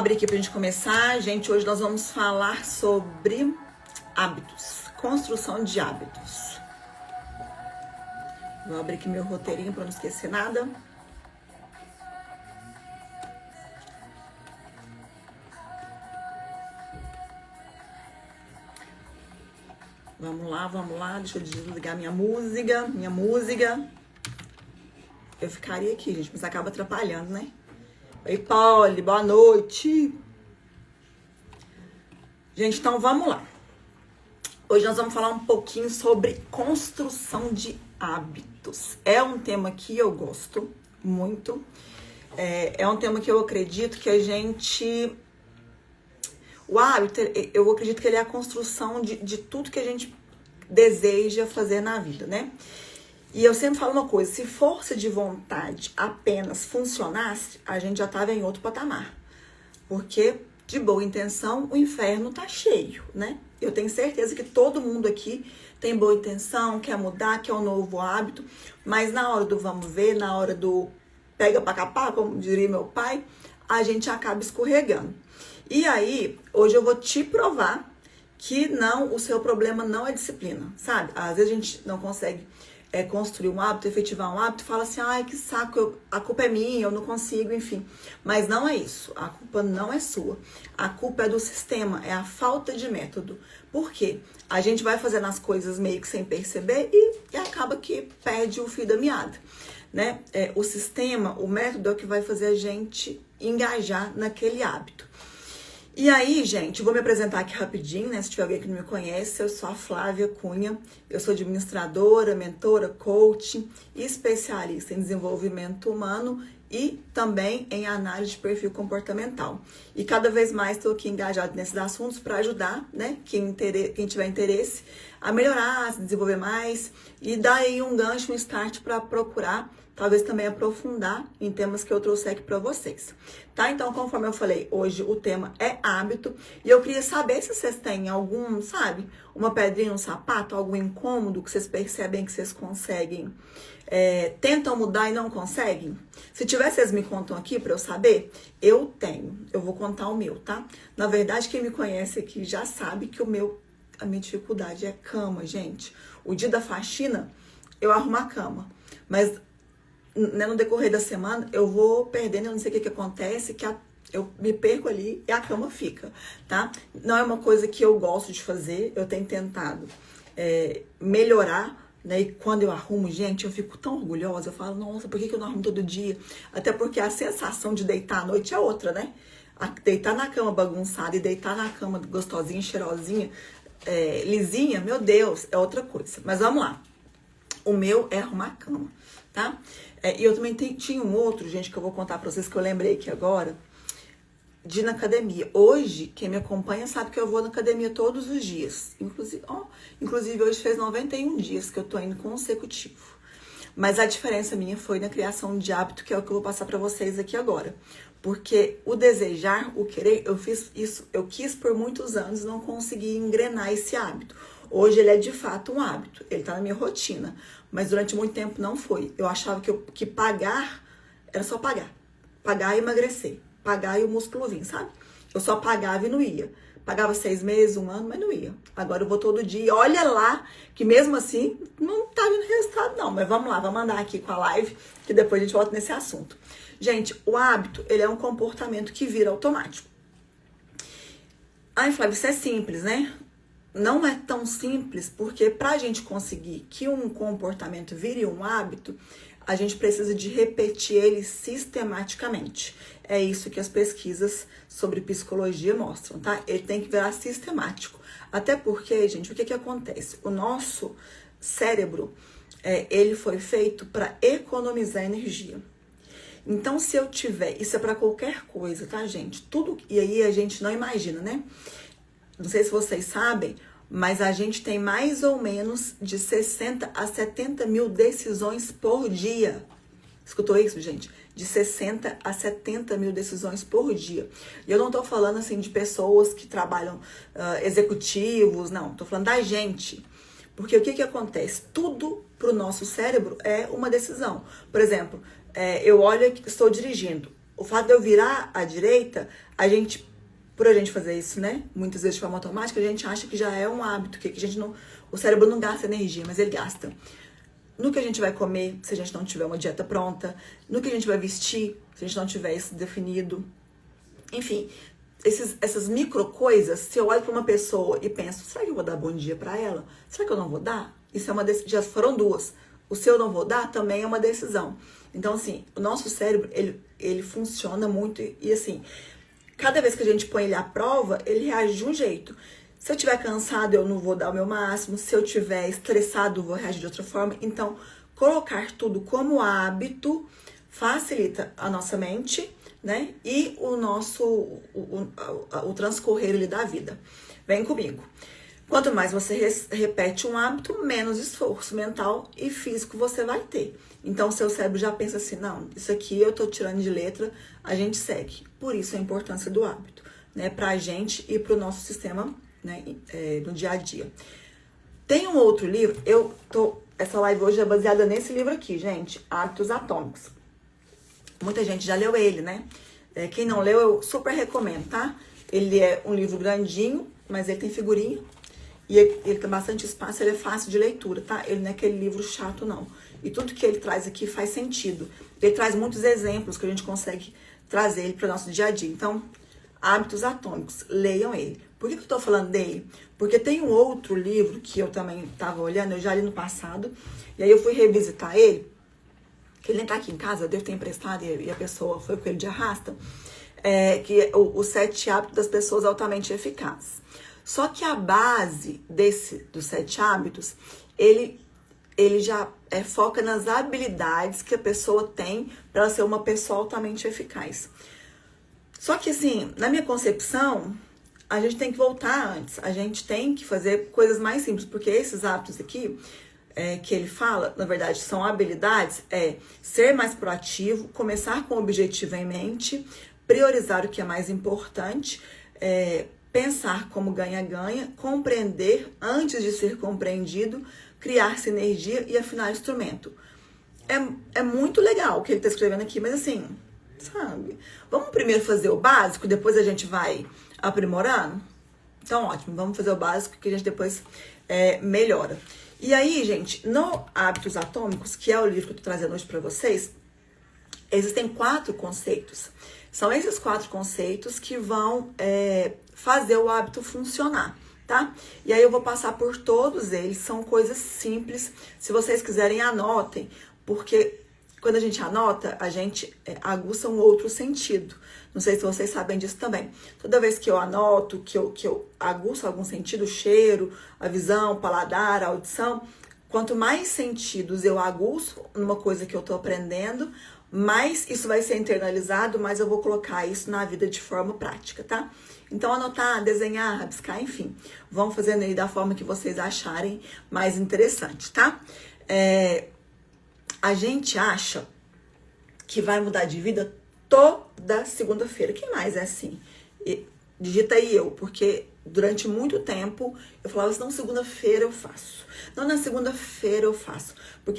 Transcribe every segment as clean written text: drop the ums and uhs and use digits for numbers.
Abrir aqui pra gente começar. Gente, hoje nós vamos falar sobre hábitos, construção de hábitos. Vou abrir aqui meu roteirinho para não esquecer nada. Vamos lá, deixa eu desligar minha música. Eu ficaria aqui, gente, mas acaba atrapalhando, né? Oi, Polly, boa noite. Gente, então vamos lá. Hoje nós vamos falar um pouquinho sobre construção de hábitos. É um tema que eu gosto muito. É um tema que eu acredito que a gente... O hábito, eu acredito que ele é a construção de tudo que a gente deseja fazer na vida, né? E eu sempre falo uma coisa, se força de vontade apenas funcionasse, a gente já estava em outro patamar. Porque de boa intenção, o inferno tá cheio, né? Eu tenho certeza que todo mundo aqui tem boa intenção, quer mudar, quer um novo hábito, mas na hora do vamos ver, na hora do pega pra capar, como diria meu pai, a gente acaba escorregando. E aí, hoje eu vou te provar que não, o seu problema não é disciplina, sabe? Às vezes a gente não consegue construir um hábito, efetivar um hábito, fala assim, ai, que saco, a culpa é minha, eu não consigo, enfim. Mas não é isso, a culpa não é sua. A culpa é do sistema, é a falta de método. Por quê? A gente vai fazendo as coisas meio que sem perceber e acaba que perde o fio da meada, né? O sistema, o método é o que vai fazer a gente engajar naquele hábito. E aí, gente, vou me apresentar aqui rapidinho, né? Se tiver alguém que não me conhece, eu sou a Flávia Cunha, eu sou administradora, mentora, coach, especialista em desenvolvimento humano e também em análise de perfil comportamental. E cada vez mais estou aqui engajada nesses assuntos para ajudar, né, quem tiver interesse a melhorar, a se desenvolver mais e dar aí um gancho, um start para procurar talvez também aprofundar em temas que eu trouxe aqui para vocês, tá? Então, conforme eu falei, hoje o tema é hábito e eu queria saber se vocês têm algum, sabe, uma pedrinha, um sapato, algum incômodo que vocês percebem que vocês conseguem, tentam mudar e não conseguem. Se tiver, vocês me contam aqui para eu saber. Eu tenho, eu vou contar o meu, tá? Na verdade, quem me conhece aqui já sabe que a minha dificuldade é cama, gente. O dia da faxina, eu arrumo a cama, mas no decorrer da semana, eu vou perdendo, eu não sei o que acontece, que eu me perco ali e a cama fica, tá? Não é uma coisa que eu gosto de fazer, eu tenho tentado melhorar, né? E quando eu arrumo, gente, eu fico tão orgulhosa, eu falo, nossa, por que eu não arrumo todo dia? Até porque a sensação de deitar à noite é outra, né? Deitar na cama bagunçada e deitar na cama gostosinha, cheirosinha, lisinha, meu Deus, é outra coisa. Mas vamos lá. O meu é arrumar a cama, tá? E eu também tinha um outro, gente, que eu vou contar pra vocês, que eu lembrei aqui agora, de ir na academia. Hoje, quem me acompanha sabe que eu vou na academia todos os dias. Inclusive hoje fez 91 dias que eu tô indo consecutivo. Mas a diferença minha foi na criação de hábito, que é o que eu vou passar pra vocês aqui agora. Porque o desejar, o querer, eu fiz isso, eu quis por muitos anos, não consegui engrenar esse hábito. Hoje ele é de fato um hábito, ele tá na minha rotina, mas durante muito tempo não foi. Eu achava que pagar era só pagar e emagrecer, pagar e o músculo vir, sabe? Eu só pagava e não ia. Pagava 6 meses, 1 ano, mas não ia. Agora eu vou todo dia, olha lá, que mesmo assim não tá vindo resultado não, mas vamos lá, vamos andar aqui com a live, que depois a gente volta nesse assunto. Gente, o hábito, ele é um comportamento que vira automático. Ai, Flávia, isso é simples, né? Não é tão simples, porque para a gente conseguir que um comportamento vire um hábito, a gente precisa de repetir ele sistematicamente. É isso que as pesquisas sobre psicologia mostram, tá? Ele tem que virar sistemático. Até porque, gente, o que acontece? O nosso cérebro, ele foi feito para economizar energia. Então, se eu tiver, isso é para qualquer coisa, tá, gente? Tudo, e aí a gente não imagina, né? Não sei se vocês sabem, mas a gente tem mais ou menos de 60 a 70 mil decisões por dia. Escutou isso, gente? De 60 a 70 mil decisões por dia. E eu não tô falando, assim, de pessoas que trabalham, executivos, não. Tô falando da gente. Porque o que acontece? Tudo pro nosso cérebro é uma decisão. Por exemplo, eu olho que estou dirigindo. o fato de eu virar à direita, por a gente fazer isso, né? Muitas vezes de forma automática, a gente acha que já é um hábito, que a gente não, o cérebro não gasta energia, mas ele gasta. No que a gente vai comer, se a gente não tiver uma dieta pronta, no que a gente vai vestir, se a gente não tiver isso definido. Enfim, essas micro coisas, se eu olho para uma pessoa e penso, será que eu vou dar bom dia para ela? Será que eu não vou dar? Isso é uma decisão, já foram duas. O se eu não vou dar também é uma decisão. Então, assim, o nosso cérebro, ele funciona muito e assim, cada vez que a gente põe ele à prova, ele reage de um jeito. Se eu estiver cansado, eu não vou dar o meu máximo. Se eu estiver estressado, eu vou reagir de outra forma. Então, colocar tudo como hábito facilita a nossa mente, né? E o transcorrer ali da vida. Vem comigo. Quanto mais você repete um hábito, menos esforço mental e físico você vai ter. Então, seu cérebro já pensa assim, não, isso aqui eu tô tirando de letra, a gente segue. Por isso a importância do hábito, né? Pra gente e pro nosso sistema, né? No dia a dia. Tem um outro livro, essa live hoje é baseada nesse livro aqui, gente, Hábitos Atômicos. Muita gente já leu ele, né? Quem não leu, eu super recomendo, tá? Ele é um livro grandinho, mas ele tem figurinha. E ele tem bastante espaço, ele é fácil de leitura, tá? Ele não é aquele livro chato, não. E tudo que ele traz aqui faz sentido. Ele traz muitos exemplos que a gente consegue trazer ele para o nosso dia a dia. Então, Hábitos Atômicos, leiam ele. Por que eu tô falando dele? Porque tem um outro livro que eu também estava olhando, eu já li no passado, e aí eu fui revisitar ele, que ele nem tá aqui em casa, eu devo ter emprestado, e a pessoa foi com ele de arrasta, que é os 7 hábitos das pessoas altamente eficazes. Só que a base dos 7 hábitos, ele já foca nas habilidades que a pessoa tem para ser uma pessoa altamente eficaz. Só que assim, na minha concepção, a gente tem que voltar antes. A gente tem que fazer coisas mais simples, porque esses hábitos aqui, que ele fala, na verdade, são habilidades, ser mais proativo, começar com o objetivo em mente, priorizar o que é mais importante, pensar como ganha-ganha, compreender antes de ser compreendido, criar sinergia e afinar instrumento. É muito legal o que ele está escrevendo aqui, mas assim, sabe? Vamos primeiro fazer o básico, depois a gente vai aprimorando? Então, ótimo, vamos fazer o básico que a gente depois melhora. E aí, gente, no Hábitos Atômicos, que é o livro que eu tô trazendo hoje para vocês, existem 4 conceitos. São esses 4 conceitos que vão fazer o hábito funcionar, tá? E aí eu vou passar por todos eles, são coisas simples. Se vocês quiserem, anotem, porque quando a gente anota, a gente aguça um outro sentido. Não sei se vocês sabem disso também. Toda vez que eu anoto, que eu aguço algum sentido, o cheiro, a visão, o paladar, a audição, quanto mais sentidos eu aguço numa coisa que eu tô aprendendo, mais isso vai ser internalizado, mais eu vou colocar isso na vida de forma prática, tá? Então, anotar, desenhar, rabiscar, enfim, vão fazendo aí da forma que vocês acharem mais interessante, tá? A gente acha que vai mudar de vida toda segunda-feira. Quem mais é assim? Digita aí eu, porque durante muito tempo eu falava assim, não, segunda-feira eu faço. Não, na segunda-feira eu faço.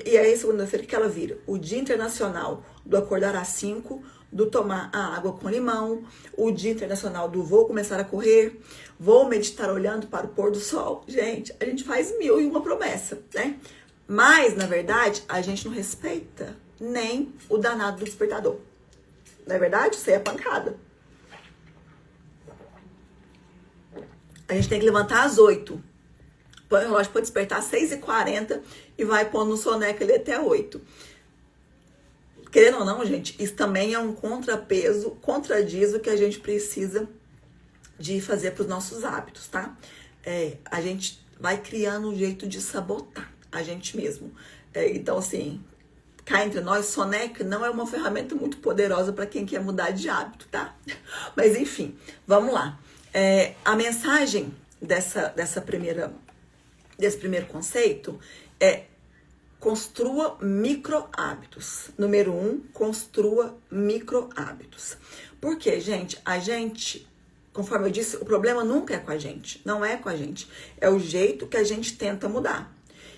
E aí, segunda-feira, o que ela vira? O Dia Internacional do acordar às 5, do tomar a água com limão, o Dia Internacional do vou começar a correr, vou meditar olhando para o pôr do sol. Gente, a gente faz 1001 promessa, né? Mas, na verdade, a gente não respeita nem o danado do despertador. Não é verdade? Isso aí é pancada. A gente tem que levantar às 8. Põe o relógio para despertar às 6h40 e vai pondo no soneca ali até 8. Querendo ou não, gente, isso também é um contrapeso, contradiz o que a gente precisa de fazer para os nossos hábitos, tá? A gente vai criando um jeito de sabotar a gente mesmo. Então, assim, cá entre nós, soneca não é uma ferramenta muito poderosa para quem quer mudar de hábito, tá? Mas, enfim, vamos lá. A mensagem desse primeiro conceito é: construa micro hábitos. Número 1, construa micro hábitos. Por quê, gente? A gente, conforme eu disse, o problema nunca é com a gente. Não é com a gente. É o jeito que a gente tenta mudar,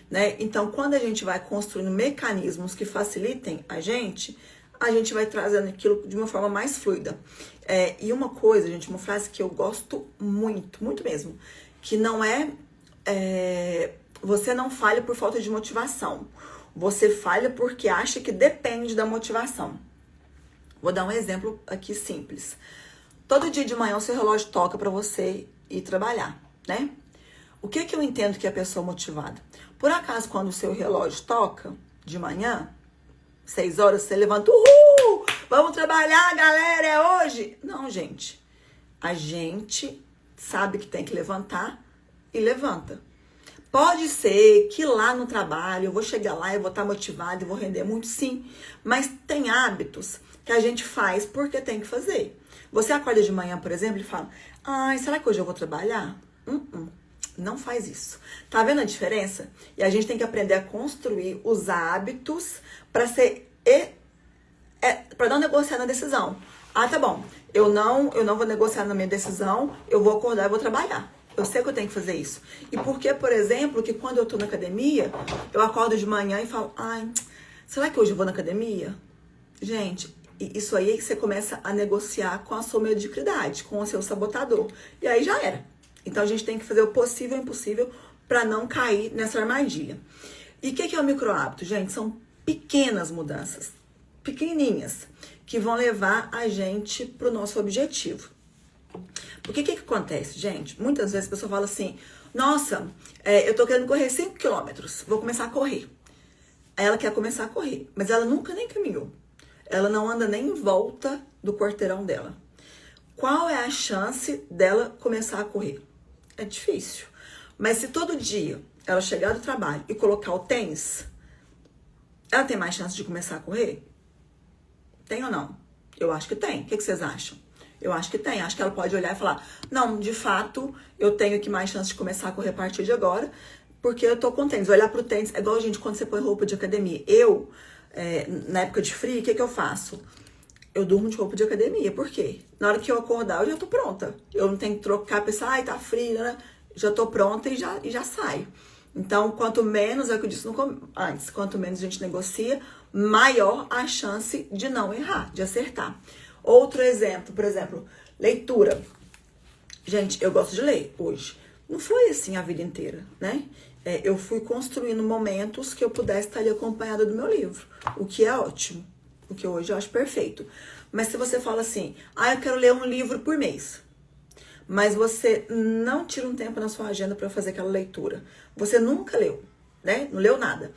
né? Então, quando a gente vai construindo mecanismos que facilitem a gente a gente vai trazendo aquilo de uma forma mais fluida. E uma coisa, gente, uma frase que eu gosto muito, muito mesmo, que não você não falha por falta de motivação. Você falha porque acha que depende da motivação. Vou dar um exemplo aqui simples. Todo dia de manhã o seu relógio toca para você ir trabalhar, né? O que eu entendo que é a pessoa motivada? Por acaso, quando o seu relógio toca de manhã, 6 horas, você levanta, uhul! Vamos trabalhar, galera, é hoje! Não, gente. A gente sabe que tem que levantar e levanta. Pode ser que lá no trabalho eu vou chegar lá, eu vou estar motivada e vou render muito, sim. Mas tem hábitos que a gente faz porque tem que fazer. Você acorda de manhã, por exemplo, e fala, ai, será que hoje eu vou trabalhar? Não faz isso. Tá vendo a diferença? E a gente tem que aprender a construir os hábitos para para não negociar na decisão. Ah, tá bom. Eu não vou negociar na minha decisão, eu vou acordar e vou trabalhar. Eu sei que eu tenho que fazer isso. E porque, por exemplo, que quando eu tô na academia, eu acordo de manhã e falo, ai, será que hoje eu vou na academia? Gente, isso aí é que você começa a negociar com a sua mediocridade, com o seu sabotador. E aí já era. Então a gente tem que fazer o possível e o impossível para não cair nessa armadilha. E o que é o micro-hábito, gente? São pequenas mudanças, pequenininhas, que vão levar a gente pro nosso objetivo. Porque o que acontece, gente? Muitas vezes a pessoa fala assim, nossa, eu tô querendo correr 5 quilômetros, vou começar a correr. Aí ela quer começar a correr, mas ela nunca nem caminhou. Ela não anda nem em volta do quarteirão dela. Qual é a chance dela começar a correr? É difícil. Mas se todo dia ela chegar do trabalho e colocar o tênis, ela tem mais chance de começar a correr? Tem ou não? Eu acho que tem. O que vocês acham? Eu acho que tem. Acho que ela pode olhar e falar, não, de fato, eu tenho aqui mais chance de começar a correr a partir de agora, porque eu tô com tênis. Olhar pro tênis é igual, gente, quando você põe roupa de academia. Na época de frio, o que eu faço? Eu durmo de roupa de academia. Por quê? Na hora que eu acordar, eu já tô pronta. Eu não tenho que trocar, pensar, ai, tá frio, né? Já tô pronta e já saio. Então, quanto menos, é o que eu disse antes, quanto menos a gente negocia, maior a chance de não errar, de acertar. Outro exemplo, por exemplo, leitura. Gente, eu gosto de ler hoje. Não foi assim a vida inteira, né? Eu fui construindo momentos que eu pudesse estar ali acompanhada do meu livro, o que é ótimo, o que hoje eu acho perfeito. Mas se você fala assim, eu quero ler um livro por mês, mas você não tira um tempo na sua agenda para fazer aquela leitura, você nunca leu, né? Não leu nada.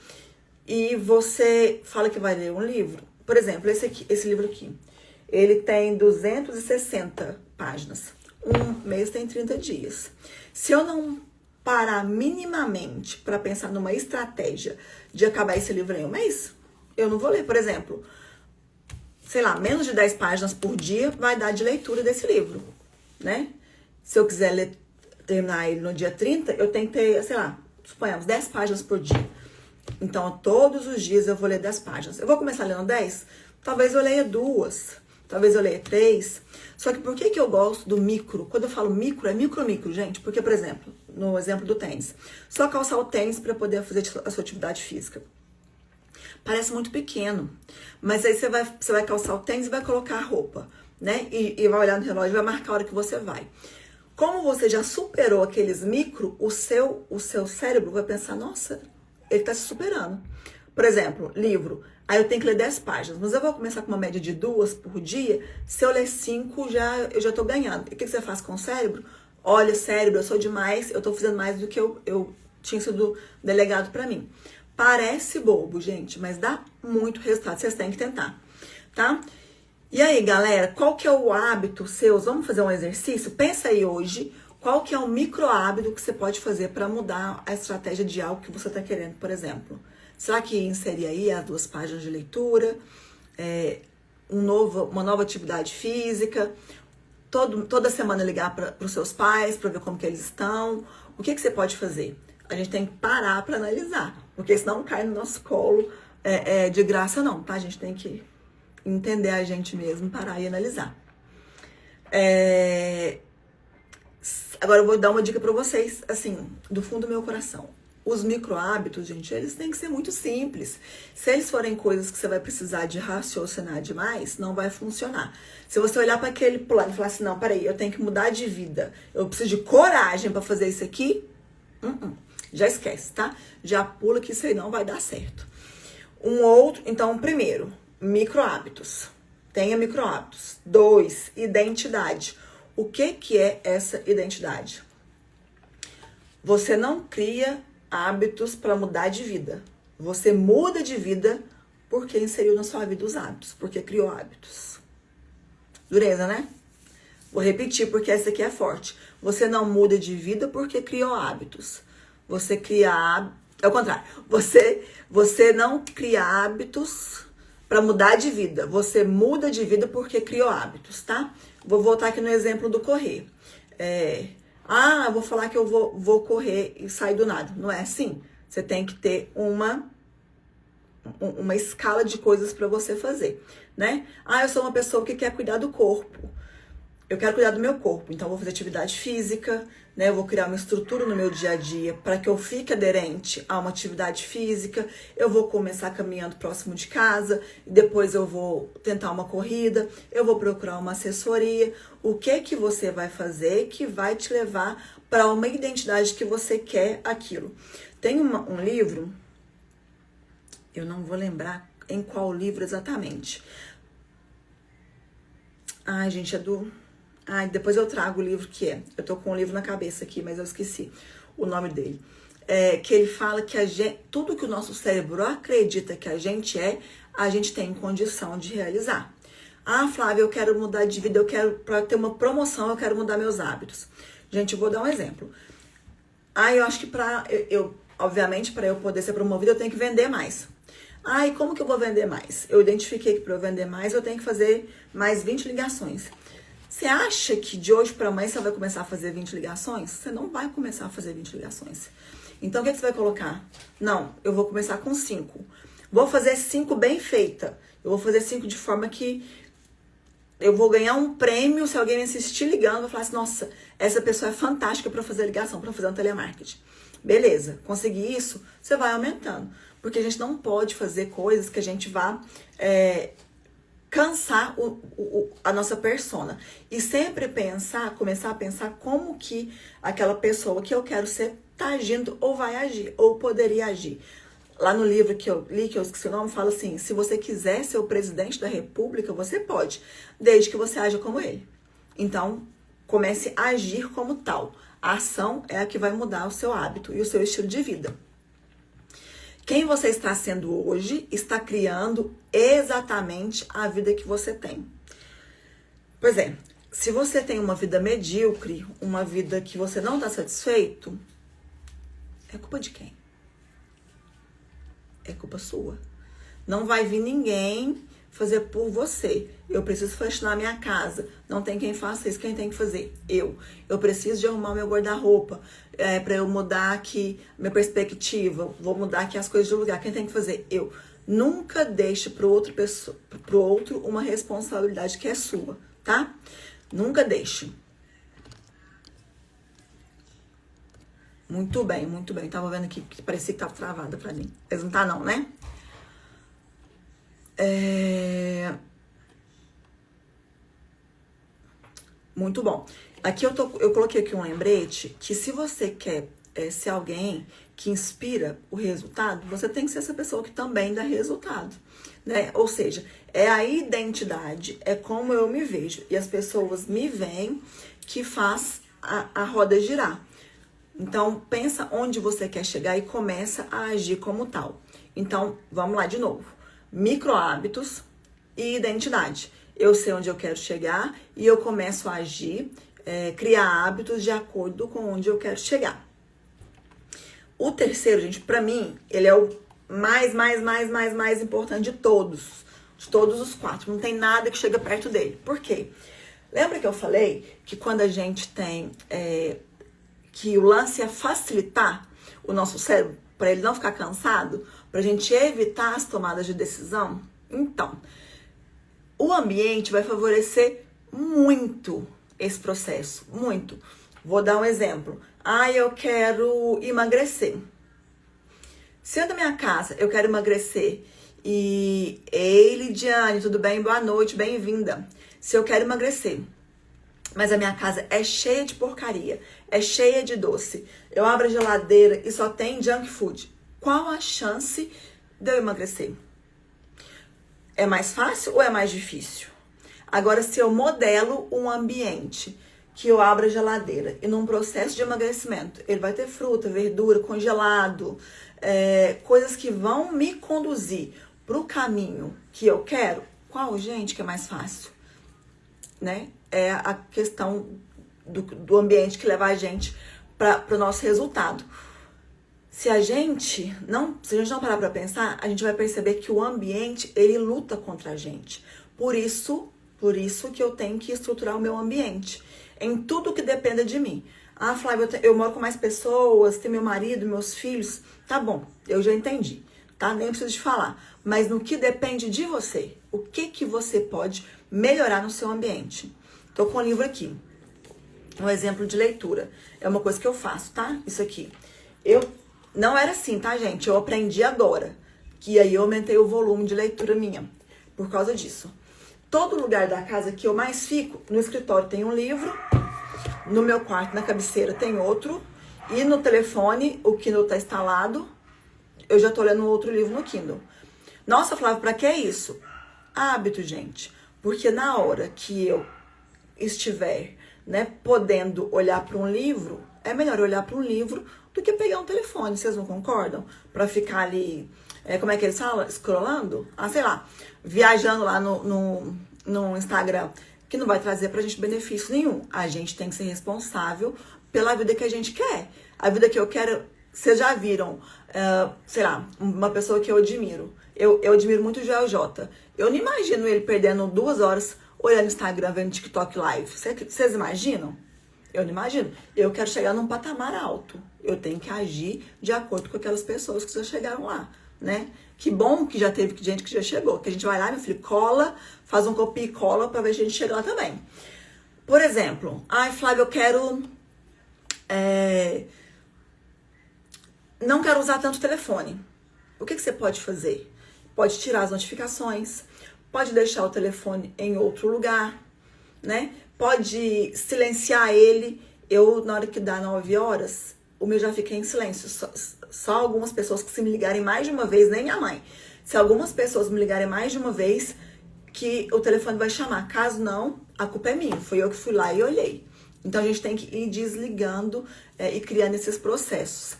E você fala que vai ler um livro, por exemplo, esse livro aqui, ele tem 260 páginas. Um mês tem 30 dias. Se eu não parar minimamente para pensar numa estratégia de acabar esse livro em um mês, eu não vou ler. Por exemplo, sei lá, menos de 10 páginas por dia vai dar de leitura desse livro, né? Se eu quiser terminar ele no dia 30, eu tenho que ter, sei lá, suponhamos, 10 páginas por dia. Então, todos os dias eu vou ler 10 páginas. Eu vou começar lendo 10? Talvez eu leia 2. Talvez eu leia 3. Só que por que eu gosto do micro? Quando eu falo micro, é micro, gente. Porque, por exemplo, no exemplo do tênis. Só calçar o tênis para poder fazer a sua atividade física. Parece muito pequeno. Mas aí você vai calçar o tênis e vai colocar a roupa, né? E vai olhar no relógio e vai marcar a hora que você vai. Como você já superou aqueles micro, o seu cérebro vai pensar, nossa, ele tá se superando. Por exemplo, livro. Aí eu tenho que ler 10 páginas, mas eu vou começar com uma média de 2 por dia. Se eu ler 5, eu já tô ganhando. E o que você faz com o cérebro? Olha, cérebro, eu sou demais, eu tô fazendo mais do que eu tinha sido delegado pra mim. Parece bobo, gente, mas dá muito resultado. Vocês têm que tentar, tá? E aí, galera, qual que é o hábito seu? Vamos fazer um exercício? Pensa aí hoje, qual que é o micro hábito que você pode fazer para mudar a estratégia de algo que você tá querendo, por exemplo. Será que inserir aí as 2 páginas de leitura, uma nova atividade física, toda semana ligar para os seus pais para ver como que eles estão? O que você pode fazer? A gente tem que parar para analisar, porque senão cai no nosso colo de graça não, tá? A gente tem que entender a gente mesmo, parar e analisar. Agora eu vou dar uma dica para vocês, assim, do fundo do meu coração. Os micro-hábitos, gente, eles têm que ser muito simples. Se eles forem coisas que você vai precisar de raciocinar demais, não vai funcionar. Se você olhar para aquele plano e falar assim, não, peraí, eu tenho que mudar de vida, eu preciso de coragem para fazer isso aqui, já esquece, tá? Já pula que isso aí não vai dar certo. Então, primeiro, micro-hábitos. Tenha micro-hábitos. 2, identidade. O que é essa identidade? Você não cria hábitos para mudar de vida. Você muda de vida porque inseriu na sua vida os hábitos, porque criou hábitos. Dureza, né? Vou repetir porque essa aqui é forte. Você não muda de vida porque criou hábitos. Você cria hábitos. É o contrário. Você não cria hábitos para mudar de vida. Você muda de vida porque criou hábitos, tá? Vou voltar aqui no exemplo do correr. Eu vou falar que eu vou correr e sair do nada. Não é assim. Você tem que ter uma escala de coisas para você fazer, né? Eu sou uma pessoa que quer cuidar do corpo. Eu quero cuidar do meu corpo, então eu vou fazer atividade física, né? Eu vou criar uma estrutura no meu dia a dia para que eu fique aderente a uma atividade física. Eu vou começar caminhando próximo de casa, e depois eu vou tentar uma corrida, eu vou procurar uma assessoria. O que você vai fazer que vai te levar para uma identidade que você quer aquilo? Tem um livro, eu não vou lembrar em qual livro exatamente. Gente, é do... depois eu trago o livro que é. Eu tô com o livro na cabeça aqui, mas eu esqueci o nome dele. Que ele fala que tudo que o nosso cérebro acredita que a gente tem condição de realizar. Flávia, eu quero mudar de vida, para ter uma promoção, eu quero mudar meus hábitos. Gente, eu vou dar um exemplo. Eu acho que obviamente, para eu poder ser promovida, eu tenho que vender mais. E como que eu vou vender mais? Eu identifiquei que para eu vender mais, eu tenho que fazer mais 20 ligações. Você acha que de hoje para amanhã você vai começar a fazer 20 ligações? Você não vai começar a fazer 20 ligações. Então, o que você vai colocar? Não, eu vou começar com 5. Vou fazer 5 bem feita. Eu vou fazer 5 de forma que eu vou ganhar um prêmio se alguém me assistir ligando. Eu vou falar assim, nossa, essa pessoa é fantástica para fazer ligação, para fazer um telemarketing. Beleza, consegui isso, você vai aumentando. Porque a gente não pode fazer coisas que a gente vá cansar a nossa persona. E sempre começar a pensar como que aquela pessoa que eu quero ser tá agindo ou vai agir, ou poderia agir. Lá no livro que eu li, que eu esqueci o nome, fala assim, se você quiser ser o presidente da república, você pode, desde que você haja como ele. Então, comece a agir como tal. A ação é a que vai mudar o seu hábito e o seu estilo de vida. Quem você está sendo hoje está criando exatamente a vida que você tem. Pois é, se você tem uma vida medíocre, uma vida que você não está satisfeito, é culpa de quem? É culpa sua. Não vai vir ninguém fazer por você. Eu preciso faxinar minha casa. Não tem quem faça isso. Quem tem que fazer? Eu. Eu preciso de arrumar meu guarda-roupa. Para eu mudar aqui minha perspectiva. Vou mudar aqui as coisas de lugar. Quem tem que fazer? Eu. Nunca deixe pro outro uma responsabilidade que é sua, tá? Nunca deixe. Muito bem, muito bem. Tava vendo aqui que parecia que tava travada pra mim. Mas não tá não, né? Muito bom. Aqui eu coloquei aqui um lembrete que se você quer ser alguém que inspira o resultado, você tem que ser essa pessoa que também dá resultado, né? Ou seja, é a identidade, é como eu me vejo. E as pessoas me veem que faz a roda girar. Então, pensa onde você quer chegar e começa a agir como tal. Então, vamos lá de novo. Micro-hábitos e identidade. Eu sei onde eu quero chegar e eu começo a agir, criar hábitos de acordo com onde eu quero chegar. O terceiro, gente, pra mim, ele é o mais importante de todos os 4. Não tem nada que chega perto dele. Por quê? Lembra que eu falei que quando a gente tem... que o lance é facilitar o nosso cérebro para ele não ficar cansado, para a gente evitar as tomadas de decisão? Então, o ambiente vai favorecer muito esse processo, muito. Vou dar um exemplo. Eu quero emagrecer. Se eu da minha casa eu quero emagrecer e ei, Lidiane, tudo bem? Boa noite, bem-vinda. Se eu quero emagrecer, mas a minha casa é cheia de porcaria, é cheia de doce, eu abro a geladeira e só tem junk food, qual a chance de eu emagrecer? É mais fácil ou é mais difícil? Agora, se eu modelo um ambiente que eu abro a geladeira e num processo de emagrecimento, ele vai ter fruta, verdura, congelado, coisas que vão me conduzir para o caminho que eu quero, qual, gente, que é mais fácil? Né? É a questão do ambiente que leva a gente para o nosso resultado. Se a gente não parar para pensar, a gente vai perceber que o ambiente, ele luta contra a gente. Por isso que eu tenho que estruturar o meu ambiente, em tudo que dependa de mim. Ah, Flávia, eu moro com mais pessoas, tenho meu marido, meus filhos. Tá bom, eu já entendi, tá? Nem preciso de falar. Mas no que depende de você, o que você pode melhorar no seu ambiente? Tô com um livro aqui, um exemplo de leitura. É uma coisa que eu faço, tá? Isso aqui. Não era assim, tá, gente? Eu aprendi agora. Que aí eu aumentei o volume de leitura minha. Por causa disso. Todo lugar da casa que eu mais fico, no escritório tem um livro, no meu quarto, na cabeceira, tem outro, e no telefone, o Kindle tá instalado, eu já tô lendo outro livro no Kindle. Nossa, Flávia, pra que isso? Hábito, gente. Porque na hora que eu estiver, né, podendo olhar para um livro, é melhor olhar para um livro do que pegar um telefone, vocês não concordam? Pra ficar ali, como é que eles falam? Scrollando? Ah, sei lá, viajando lá no Instagram, que não vai trazer pra gente benefício nenhum. A gente tem que ser responsável pela vida que a gente quer. A vida que eu quero, vocês já viram, sei lá, uma pessoa que eu admiro. Eu admiro muito o Joel J. Eu não imagino ele perdendo 2 horas olhando Instagram, vendo TikTok live. Vocês imaginam? Eu não imagino. Eu quero chegar num patamar alto. Eu tenho que agir de acordo com aquelas pessoas que já chegaram lá, né? Que bom que já teve gente que já chegou. Que a gente vai lá, meu filho, cola, faz um copia e cola pra ver se a gente chega lá também. Por exemplo, ai, Flávia, eu quero... não quero usar tanto telefone. O que você pode fazer? Pode tirar as notificações, pode deixar o telefone em outro lugar, né? Pode silenciar ele. Eu, na hora que dá 9 horas, o meu já fica em silêncio. Só algumas pessoas que se me ligarem mais de uma vez, nem minha mãe. Se algumas pessoas me ligarem mais de uma vez, que o telefone vai chamar. Caso não, a culpa é minha. Foi eu que fui lá e olhei. Então, a gente tem que ir desligando e criando esses processos.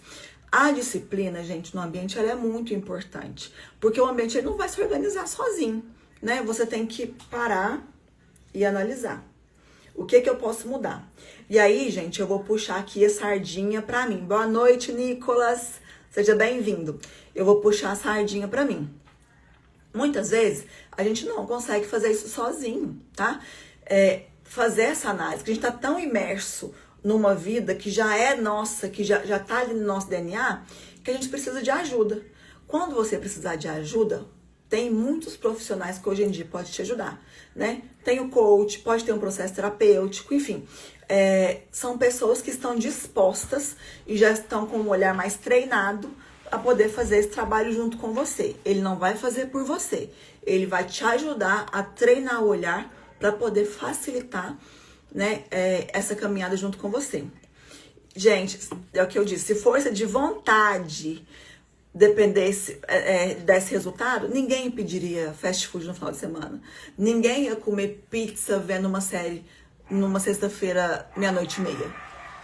A disciplina, gente, no ambiente, ela é muito importante. Porque o ambiente ele não vai se organizar sozinho, né? Você tem que parar e analisar. O que eu posso mudar? E aí, gente, eu vou puxar aqui a sardinha pra mim. Boa noite, Nicolas. Seja bem-vindo. Eu vou puxar a sardinha pra mim. Muitas vezes, a gente não consegue fazer isso sozinho, tá? Fazer essa análise, que a gente tá tão imerso numa vida que já é nossa, que já tá ali no nosso DNA, que a gente precisa de ajuda. Quando você precisar de ajuda, tem muitos profissionais que hoje em dia podem te ajudar, né? Tem o coach, pode ter um processo terapêutico, enfim. São pessoas que estão dispostas e já estão com um olhar mais treinado a poder fazer esse trabalho junto com você. Ele não vai fazer por você, ele vai te ajudar a treinar o olhar para poder facilitar, né, essa caminhada junto com você. Gente, é o que eu disse, se força de vontade dependesse desse resultado, ninguém pediria fast food no final de semana. Ninguém ia comer pizza vendo uma série numa sexta-feira, 00:30.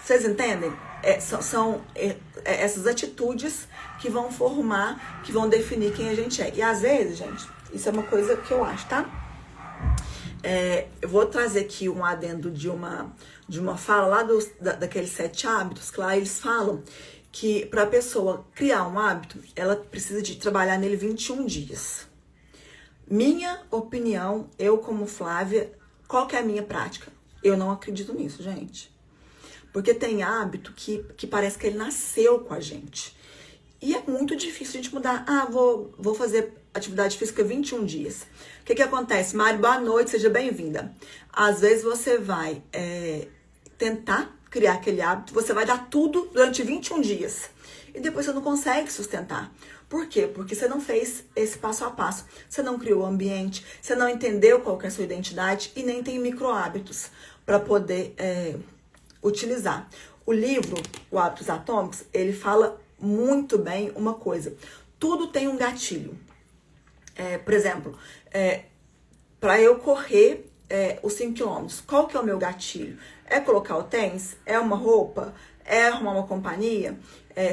Vocês entendem? São essas atitudes que vão formar, que vão definir quem a gente é. E às vezes, gente, isso é uma coisa que eu acho, tá? Eu vou trazer aqui um adendo de uma fala lá daqueles 7 hábitos, que lá eles falam que para a pessoa criar um hábito, ela precisa de trabalhar nele 21 dias. Minha opinião, eu como Flávia, qual que é a minha prática? Eu não acredito nisso, gente. Porque tem hábito que parece que ele nasceu com a gente. E é muito difícil a gente mudar. Ah, vou fazer atividade física 21 dias. O que acontece? Mari, boa noite, seja bem-vinda. Às vezes você vai tentar criar aquele hábito, você vai dar tudo durante 21 dias. E depois você não consegue sustentar. Por quê? Porque você não fez esse passo a passo. Você não criou o ambiente, você não entendeu qual que é a sua identidade e nem tem micro hábitos para poder utilizar. O livro, o Hábitos Atômicos, ele fala muito bem uma coisa. Tudo tem um gatilho. Por exemplo, para eu correr os 5 quilômetros, qual que é o meu gatilho? É colocar o tênis? É uma roupa? É arrumar uma companhia?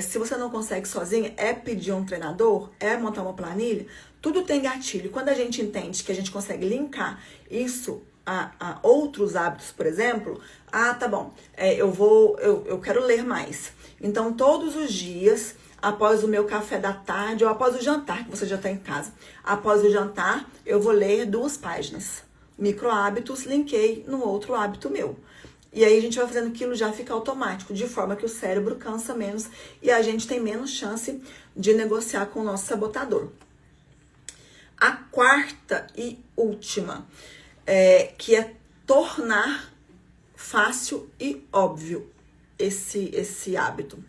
Se você não consegue sozinha, é pedir um treinador? É montar uma planilha? Tudo tem gatilho. Quando a gente entende que a gente consegue linkar isso a outros hábitos, por exemplo, tá bom, eu quero ler mais. Então, todos os dias, após o meu café da tarde ou após o jantar, que você já está em casa, após o jantar, eu vou ler 2 páginas. Micro hábitos, linkei no outro hábito meu. E aí a gente vai fazendo aquilo, já fica automático, de forma que o cérebro cansa menos e a gente tem menos chance de negociar com o nosso sabotador. A quarta e última, que é tornar fácil e óbvio esse hábito.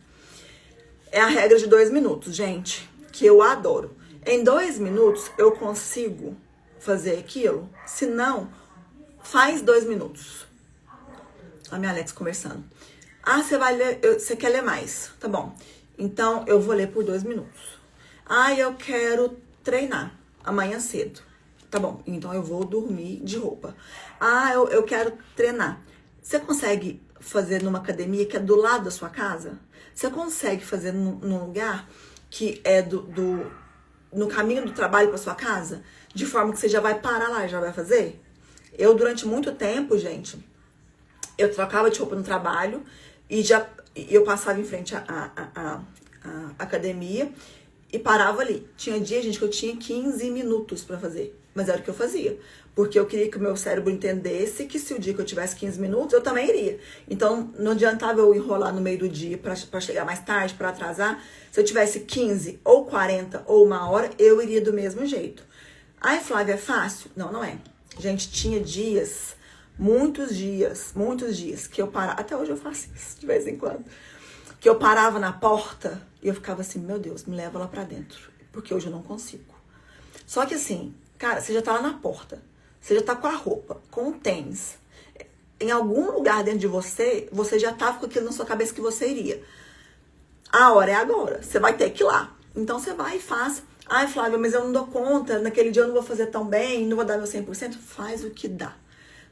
É a regra de 2 minutos, gente, que eu adoro. Em 2 minutos eu consigo fazer aquilo, se não, faz 2 minutos. A minha Alex conversando. Você vai ler, você quer ler mais, tá bom. Então, eu vou ler por 2 minutos. Eu quero treinar amanhã cedo. Tá bom, então eu vou dormir de roupa. Eu quero treinar. Você consegue fazer numa academia que é do lado da sua casa? Você consegue fazer num lugar que é no caminho do trabalho para sua casa? De forma que você já vai parar lá e já vai fazer? Eu, durante muito tempo, gente, eu trocava de roupa no trabalho e eu passava em frente à academia e parava ali. Tinha dia, gente, que eu tinha 15 minutos para fazer. Mas era o que eu fazia. Porque eu queria que o meu cérebro entendesse que se o dia que eu tivesse 15 minutos, eu também iria. Então, não adiantava eu enrolar no meio do dia para chegar mais tarde, para atrasar. Se eu tivesse 15 ou 40 ou 1 hora, eu iria do mesmo jeito. Flávia, é fácil? Não, não é. Gente, tinha dias, muitos dias, que eu parava. Até hoje eu faço isso, de vez em quando. Que eu parava na porta e eu ficava assim, meu Deus, me leva lá pra dentro. Porque hoje eu não consigo. Só que assim, cara, você já tá lá na porta. Você já tá com a roupa, com o tênis. Em algum lugar dentro de você, você já tava com aquilo na sua cabeça que você iria. A hora é agora. Você vai ter que ir lá. Então você vai e faz. Flávia, mas eu não dou conta. Naquele dia eu não vou fazer tão bem, não vou dar meu 100%. Faz o que dá.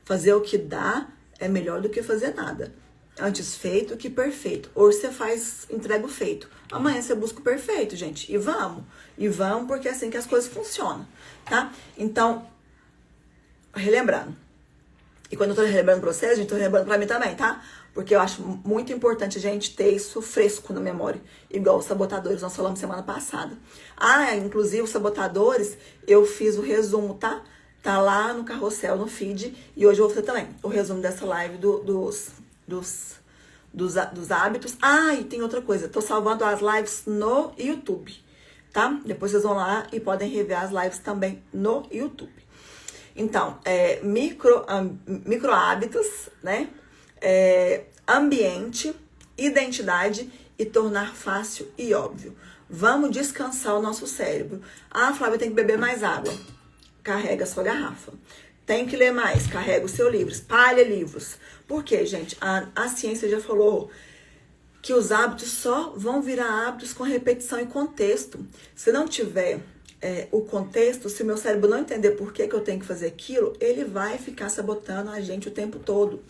Fazer o que dá é melhor do que fazer nada. Antes feito que perfeito. Hoje você entrega o feito. Amanhã você busca o perfeito, gente. E vamos. Porque é assim que as coisas funcionam, tá? Então, relembrando. E quando eu tô relembrando pra vocês, gente, tô relembrando pra mim também, tá? Porque eu acho muito importante a gente ter isso fresco na memória. Igual os sabotadores, nós falamos semana passada. Inclusive os sabotadores, eu fiz o resumo, tá? Tá lá no carrossel, no feed. E hoje eu vou fazer também o resumo dessa live dos hábitos. E tem outra coisa. Tô salvando as lives no YouTube, tá? Depois vocês vão lá e podem rever as lives também no YouTube. Então, micro hábitos, né? Ambiente, identidade e tornar fácil e óbvio. Vamos descansar o nosso cérebro. Flávia, tem que beber mais água. Carrega a sua garrafa. Tem que ler mais, carrega o seu livro, espalha livros. Por quê, gente? A ciência já falou que os hábitos só vão virar hábitos com repetição e contexto. Se não tiver o contexto, se o meu cérebro não entender por que eu tenho que fazer aquilo, ele vai ficar sabotando a gente o tempo todo.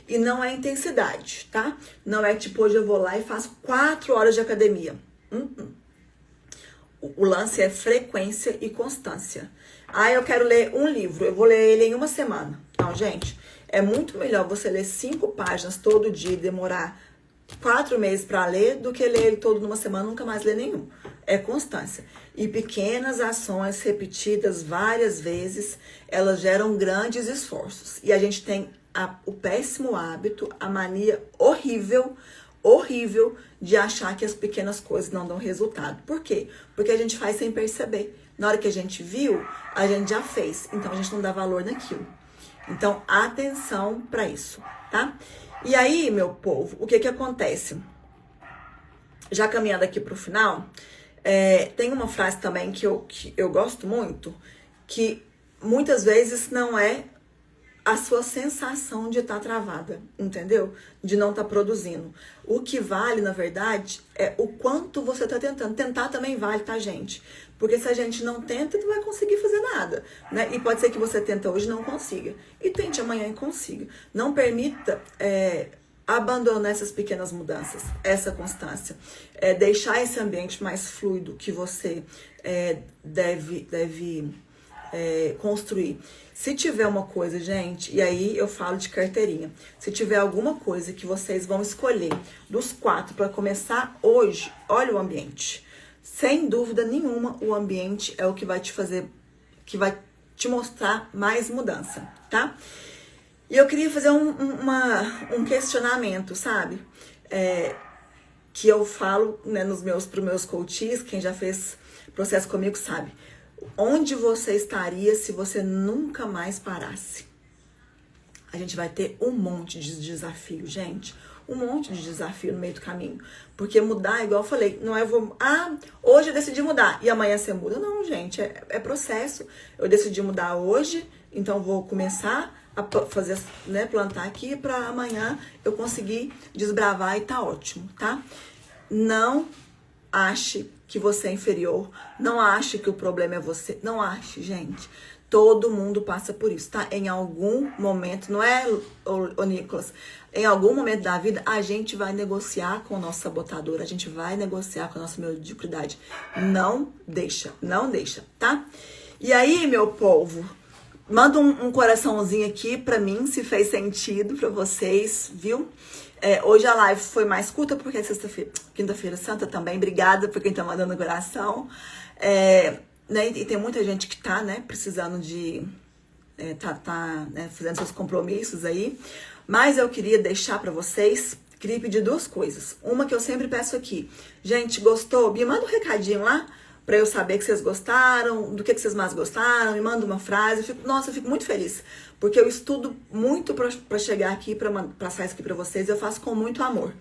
E não é intensidade, tá? Não é tipo, hoje eu vou lá e faço 4 horas de academia. O lance é frequência e constância. Eu quero ler um livro, eu vou ler ele em 1 semana. Não, gente, é muito melhor você ler 5 páginas todo dia e demorar 4 meses para ler do que ler ele todo numa semana e nunca mais ler nenhum. É constância. E pequenas ações repetidas várias vezes, elas geram grandes esforços. E a gente tem o péssimo hábito, a mania horrível de achar que as pequenas coisas não dão resultado. Por quê? Porque a gente faz sem perceber. Na hora que a gente viu, a gente já fez. Então, a gente não dá valor naquilo. Então, atenção para isso, tá? E aí, meu povo, o que que acontece? Já caminhando aqui pro final, tem uma frase também que eu gosto muito, que muitas vezes não é a sua sensação de estar travada, entendeu? De não estar produzindo. O que vale, na verdade, é o quanto você está tentando. Tentar também vale, tá, gente? Porque se a gente não tenta, não vai conseguir fazer nada, né? E pode ser que você tenta hoje e não consiga. E tente amanhã e consiga. Não permita abandonar essas pequenas mudanças, essa constância. Deixar esse ambiente mais fluido que você deve construir. Se tiver uma coisa, gente, e aí eu falo de carteirinha, se tiver alguma coisa que vocês vão escolher dos 4 para começar hoje, olha o ambiente. Sem dúvida nenhuma, o ambiente é o que vai te fazer, que vai te mostrar mais mudança, tá? E eu queria fazer um questionamento, sabe? Que eu falo, né, pros meus coaches, quem já fez processo comigo sabe. Onde você estaria se você nunca mais parasse? A gente vai ter um monte de desafio, gente. Um monte de desafio no meio do caminho. Porque mudar, igual eu falei, não é hoje eu decidi mudar e amanhã você muda. Não, gente, é processo. Eu decidi mudar hoje, então vou começar a fazer, né, plantar aqui para amanhã eu conseguir desbravar e tá ótimo, tá? Não ache que você é inferior, não ache que o problema é você, não ache, gente. Todo mundo passa por isso, tá? Em algum momento, não é, ô Nicolas? Em algum momento da vida, a gente vai negociar com o nosso sabotador, a gente vai negociar com a nossa mediocridade. Não deixa, tá? E aí, meu povo, manda um coraçãozinho aqui pra mim, se fez sentido pra vocês, viu? Hoje a live foi mais curta, porque é quinta-feira santa também. Obrigada por quem tá mandando coração. Né, e tem muita gente que tá, né, precisando de... né, fazendo seus compromissos aí. Mas eu queria deixar pra vocês, queria pedir 2 coisas. Uma que eu sempre peço aqui. Gente, gostou? Me manda um recadinho lá, pra eu saber que vocês gostaram, do que vocês mais gostaram, me manda uma frase. Eu fico muito feliz, porque eu estudo muito pra chegar aqui, pra passar isso aqui pra vocês, eu faço com muito amor.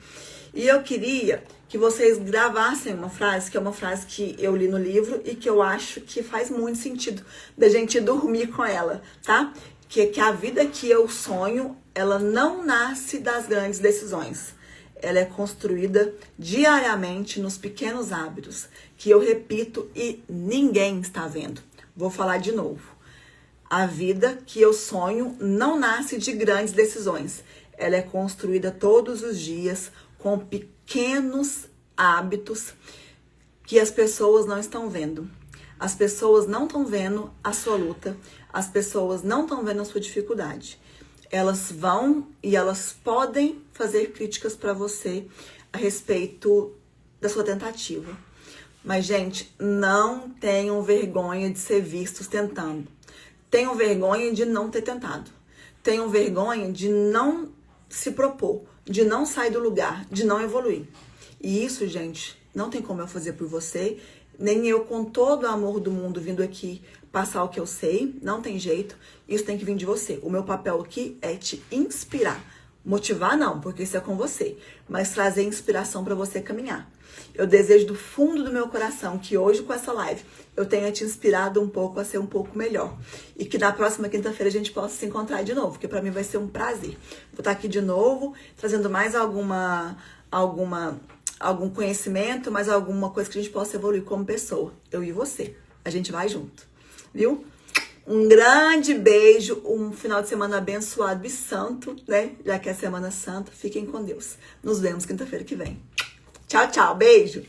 E eu queria que vocês gravassem uma frase, que é uma frase que eu li no livro e que eu acho que faz muito sentido da gente dormir com ela, tá? Que a vida que eu sonho, ela não nasce das grandes decisões. Ela é construída diariamente nos pequenos hábitos, que eu repito e ninguém está vendo. Vou falar de novo. A vida que eu sonho não nasce de grandes decisões. Ela é construída todos os dias com pequenos hábitos que as pessoas não estão vendo. As pessoas não estão vendo a sua luta. As pessoas não estão vendo a sua dificuldade. Elas vão e elas podem fazer críticas para você a respeito da sua tentativa. Mas, gente, não tenham vergonha de ser vistos tentando. Tenham vergonha de não ter tentado. Tenham vergonha de não se propor, de não sair do lugar, de não evoluir. E isso, gente, não tem como eu fazer por você, nem eu com todo o amor do mundo vindo aqui passar o que eu sei, não tem jeito. Isso tem que vir de você. O meu papel aqui é te inspirar. Motivar não, porque isso é com você, mas trazer inspiração para você caminhar. Eu desejo do fundo do meu coração que hoje com essa live eu tenha te inspirado um pouco a ser um pouco melhor. E que na próxima quinta-feira a gente possa se encontrar de novo, porque para mim vai ser um prazer. Vou estar aqui de novo, trazendo mais algum conhecimento, mais alguma coisa que a gente possa evoluir como pessoa. Eu e você. A gente vai junto. Viu? Um grande beijo, um final de semana abençoado e santo, né? Já que é Semana Santa, fiquem com Deus. Nos vemos quinta-feira que vem. Tchau, tchau. Beijo.